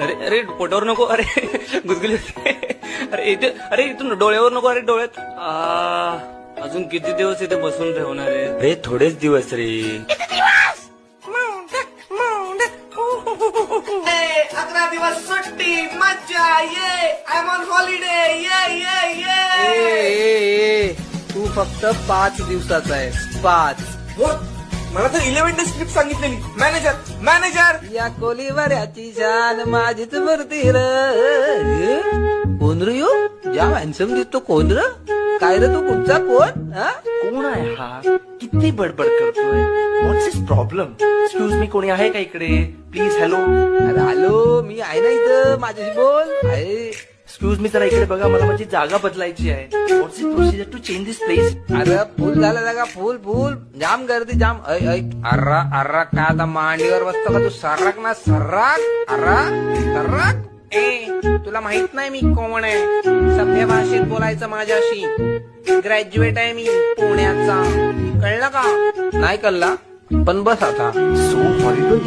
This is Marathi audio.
अरे अरे पोटावर नको, अरे गुदगुली होते. अरे इथून डोळ्यावर नको, अरे डोळ्यात. अजून किती दिवस इथे बसून ठेवणार आहे? अरे थोडेच दिवस रे. 11 दिवस सुट्टी, मज्जा, ये आय एम ऑन हॉलिडे, ये. तू फक्त 5 दिवसाचा आहे, 5. मला तर 11 डेज ट्रिप सांगितलेली. मॅनेजर या कोलीवाऱ्याची शान माझीच मूर्ती र. कोण रे यो? जाम हॅन्सम दिसतो. कोण र? काय रे तू? कुठचा कोण? हा? कोण आहे हा? किती बडबड करतोय? व्हॉट्स इज प्रॉब्लेम? एक्सक्यूज मी, कोणी आहे का इकडे? प्लीज. हॅलो. अरे हॅलो, मी आहे ना इथं, माझ्याशी बोल. आहे. एक्सक्यूज मी, जरा इकडे बघा, मला माझी जागा बदलायची आहे. What's is procedure to change this place? अरे फुल झाला जागा, फुल जाम गर्दी जाम. अर्रा का आता मांडीवर बसतो का तू? सर्राक ना सर्राक. सर्राक. तुला माहित नाही मी कोण आहे? सभ्य भाषेत बोलायचं माझ्याशी. ग्रॅज्युएट आहे मी पुण्याचा. कळलं का? नाही कळला, पण बस आता. So horrible.